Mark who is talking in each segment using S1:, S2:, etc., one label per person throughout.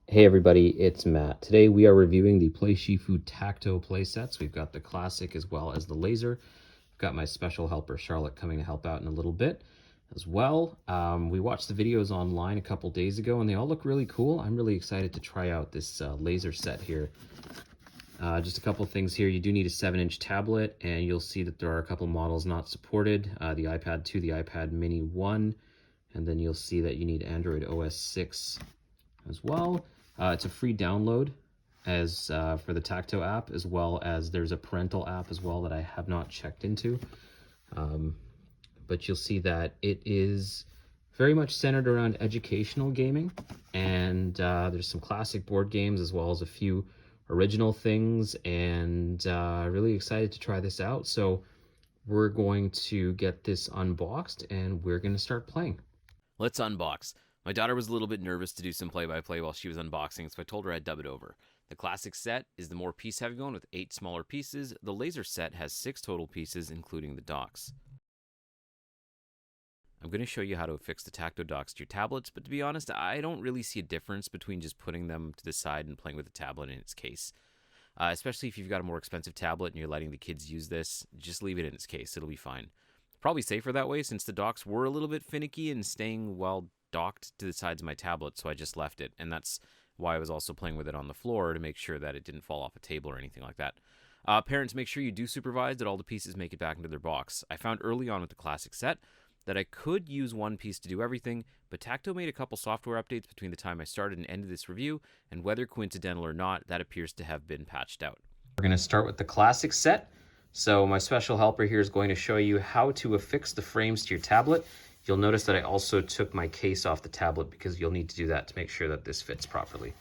S1: Hey everybody, it's Matt. Today we are reviewing the PlayShifu Tacto playsets. We've got the Classic as well as the Laser. I've got my special helper Charlotte coming to help out in a little bit as well. We watched the videos online a couple days ago and they all look really cool. I'm really excited to try out this Laser set here. Just a couple things here. You do need a 7-inch tablet, and you'll see that there are a couple models not supported. The iPad 2, the iPad Mini 1, and then you'll see that you need Android OS 6 as well. It's a free download as for the Tacto app, as well as there's a parental app as well that I have not checked into. But you'll see that it is very much centered around educational gaming, and there's some classic board games as well as a few original things, and really excited to try this out. So we're going to get this unboxed and we're going to start playing.
S2: Let's unbox. My daughter was a little bit nervous to do some play-by-play while she was unboxing, so I told her I'd dub it over. The Classic set is the more piece-heavy one with 8 smaller pieces. The Laser set has 6 total pieces, including the docks. I'm going to show you how to affix the Tacto docks to your tablets, but to be honest, I don't really see a difference between just putting them to the side and playing with the tablet in its case. Especially if you've got a more expensive tablet and you're letting the kids use this, just leave it in its case, it'll be fine. Probably safer that way since the docks were a little bit finicky and staying well docked to the sides of my tablet, so I just left it, and that's why I was also playing with it on the floor to make sure that it didn't fall off a table or anything like that. Parents, make sure you do supervise that all the pieces make it back into their box. I found early on with the Classic set that I could use one piece to do everything, but Tacto made a couple software updates between the time I started and ended this review, and whether coincidental or not, that appears to have been patched out.
S1: We're going to start with the Classic set. So my special helper here is going to show you how to affix the frames to your tablet. You'll notice that I also took my case off the tablet because you'll need to do that to make sure that this fits properly.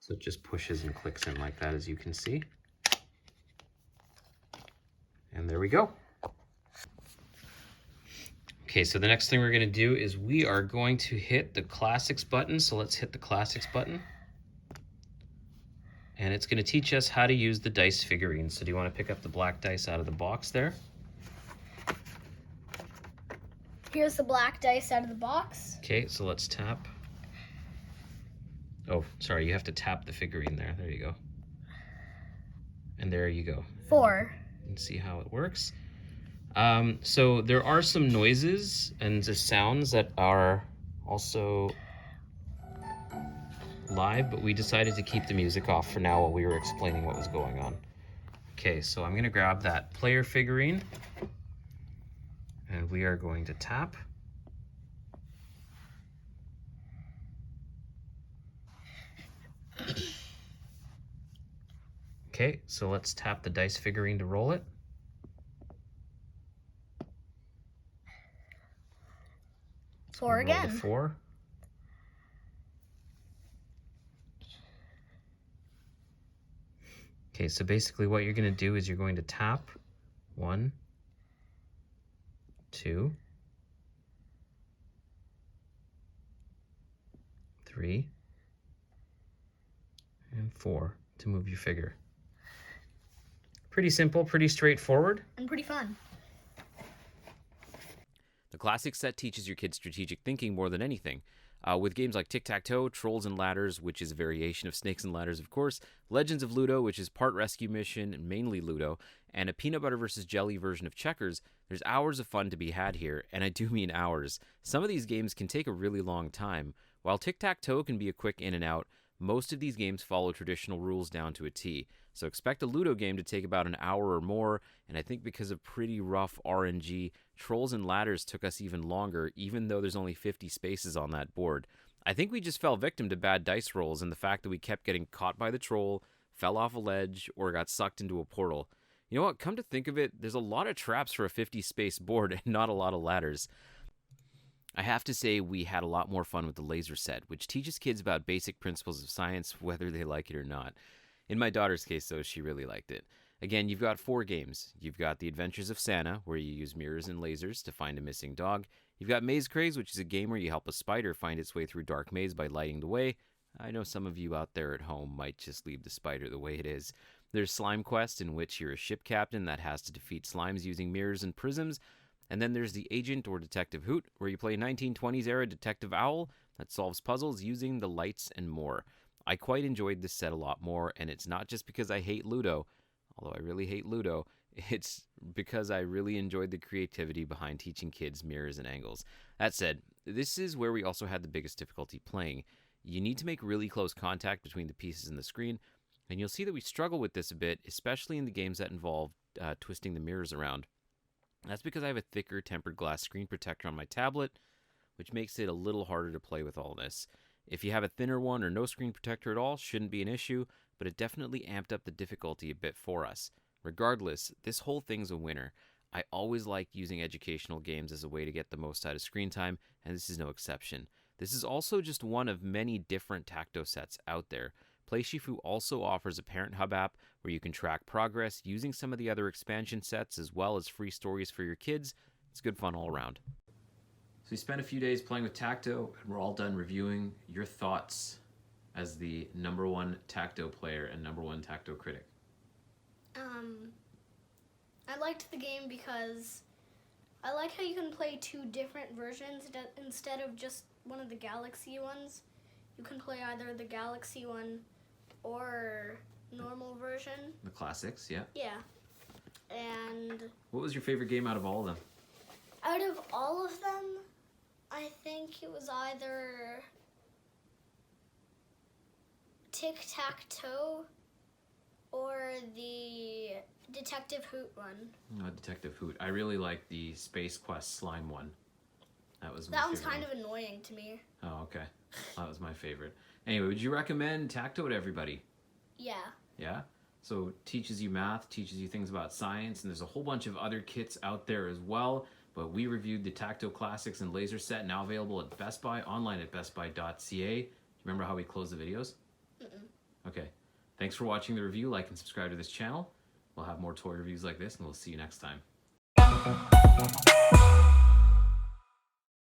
S1: So it just pushes and clicks in like that, as you can see. And there we go. Okay, so the next thing we're going to do is we are going to hit the Classics button. So let's hit the Classics button. And it's going to teach us how to use the dice figurines. So do you want to pick up the black dice out of the box there?
S3: Here's the black dice out of the box.
S1: Okay, so let's tap. Oh, sorry, you have to tap the figurine there. There you go. And there you go.
S3: 4.
S1: And see how it works. So there are some noises and the sounds that are also live, but we decided to keep the music off for now while we were explaining what was going on. Okay, so I'm gonna grab that player figurine and we are going to tap. Okay, so let's tap the dice figurine to roll it. So
S3: 4 again.
S1: 4. Okay, so basically what you're going to do is you're going to tap 1, 2, 3, and 4 to move your figure. Pretty simple, pretty straightforward.
S3: And pretty fun.
S2: The Classic set teaches your kids strategic thinking more than anything. With games like Tic-Tac-Toe, Trolls and Ladders, which is a variation of Snakes and Ladders, of course, Legends of Ludo, which is part rescue mission and mainly Ludo, and a peanut butter versus jelly version of checkers, there's hours of fun to be had here, and I do mean hours. Some of these games can take a really long time. While Tic-Tac-Toe can be a quick in and out, most of these games follow traditional rules down to a T. So expect a Ludo game to take about an hour or more, and I think because of pretty rough RNG, Trolls and Ladders took us even longer, even though there's only 50 spaces on that board. I think we just fell victim to bad dice rolls and the fact that we kept getting caught by the troll, fell off a ledge, or got sucked into a portal. You know what, come to think of it, there's a lot of traps for a 50-space board and not a lot of ladders. I have to say we had a lot more fun with the Laser set, which teaches kids about basic principles of science, whether they like it or not. In my daughter's case, though, she really liked it. Again, you've got 4 games. You've got The Adventures of Santa, where you use mirrors and lasers to find a missing dog. You've got Maze Craze, which is a game where you help a spider find its way through dark maze by lighting the way. I know some of you out there at home might just leave the spider the way it is. There's Slime Quest, in which you're a ship captain that has to defeat slimes using mirrors and prisms. And then there's the Agent or Detective Hoot, where you play a 1920s era detective owl that solves puzzles using the lights and more. I quite enjoyed this set a lot more, and it's not just because I hate Ludo, although I really hate Ludo, it's because I really enjoyed the creativity behind teaching kids mirrors and angles. That said, this is where we also had the biggest difficulty playing. You need to make really close contact between the pieces in the screen, and you'll see that we struggle with this a bit, especially in the games that involve twisting the mirrors around. That's because I have a thicker tempered glass screen protector on my tablet, which makes it a little harder to play with all this. If you have a thinner one or no screen protector at all, shouldn't be an issue, but it definitely amped up the difficulty a bit for us. Regardless, this whole thing's a winner. I always like using educational games as a way to get the most out of screen time, and this is no exception. This is also just one of many different Tacto sets out there. PlayShifu also offers a Parent Hub app where you can track progress using some of the other expansion sets as well as free stories for your kids. It's good fun all around. So we spent a few days playing with Tacto, and we're all done reviewing. Your thoughts as the #1 Tacto player and #1 Tacto critic?
S3: I liked the game because I like how you can play 2 different versions instead of just one of the Galaxy ones. You can play either the Galaxy one or normal version.
S2: The classics, yeah.
S3: Yeah. And
S2: What was your favorite game out of all of them?
S3: out of all of them, I think it was either Tic-Tac-Toe or the Detective Hoot one.
S2: Oh, Detective Hoot. I really like the Space Quest slime one. That was my
S3: That one's
S2: favorite
S3: kind
S2: one.
S3: of annoying to me.
S2: Oh, okay. That was my favorite. Anyway, would you recommend Tacto to everybody?
S3: Yeah.
S2: Yeah? So it teaches you math, teaches you things about science, and there's a whole bunch of other kits out there as well. But we reviewed the Tacto Classics and Laser set, now available at Best Buy, online at bestbuy.ca. Remember how we close the videos? Okay. Thanks for watching the review. Like and subscribe to this channel. We'll have more toy reviews like this, and we'll see you next time.